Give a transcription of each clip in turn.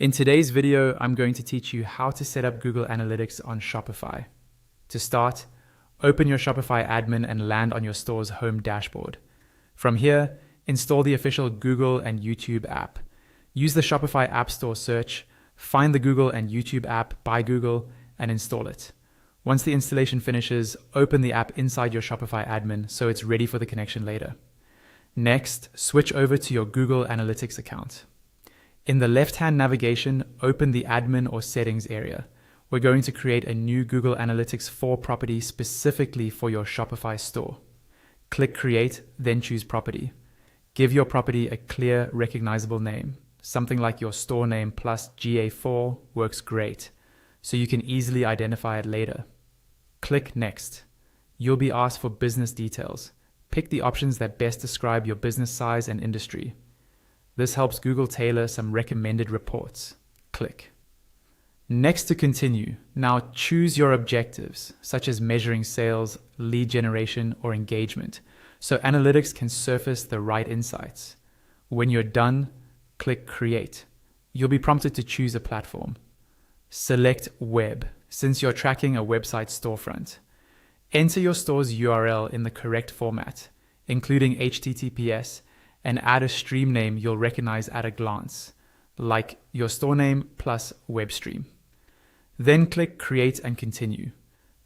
In today's video, I'm going to teach you how to set up Google Analytics on Shopify. To start, open your Shopify admin and land on your store's home dashboard. From here, install the official Google and YouTube app. Use the Shopify App Store search, find the Google and YouTube app by Google, and install it. Once the installation finishes, open the app inside your Shopify admin so it's ready for the connection later. Next, switch over to your Google Analytics account. In the left-hand navigation, open the admin or settings area. We're going to create a new Google Analytics 4 property specifically for your Shopify store. Click Create, then choose Property. Give your property a clear, recognizable name. Something like your store name plus GA4 works great, so you can easily identify it later. Click Next. You'll be asked for business details. Pick the options that best describe your business size and industry. This helps Google tailor some recommended reports. Click. Next to continue, now choose your objectives, such as measuring sales, lead generation, or engagement, so analytics can surface the right insights. When you're done, click Create. You'll be prompted to choose a platform. Select Web, since you're tracking a website storefront. Enter your store's URL in the correct format, including HTTPS, and add a stream name you'll recognize at a glance, like your store name plus web stream. Then click Create and Continue.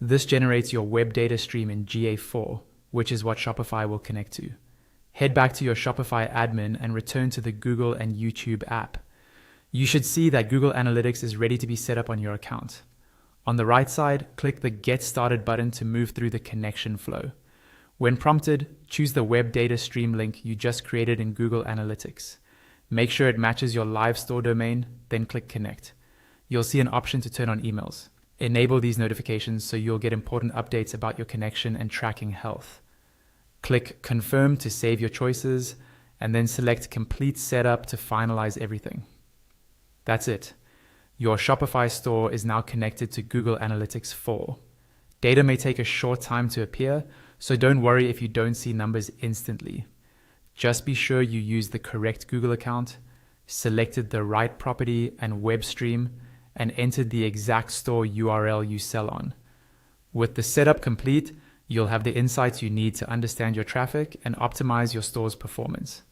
This generates your web data stream in GA4, which is what Shopify will connect to. Head back to your Shopify admin and return to the Google and YouTube app. You should see that Google Analytics is ready to be set up on your account. On the right side, click the Get Started button to move through the connection flow. When prompted, choose the web data stream link you just created in Google Analytics. Make sure it matches your live store domain, then click Connect. You'll see an option to turn on emails. Enable these notifications so you'll get important updates about your connection and tracking health. Click Confirm to save your choices, and then select Complete Setup to finalize everything. That's it. Your Shopify store is now connected to Google Analytics 4. Data may take a short time to appear, so don't worry if you don't see numbers instantly. Just be sure you use the correct Google account, selected the right property and web stream, and entered the exact store URL you sell on. With the setup complete, you'll have the insights you need to understand your traffic and optimize your store's performance.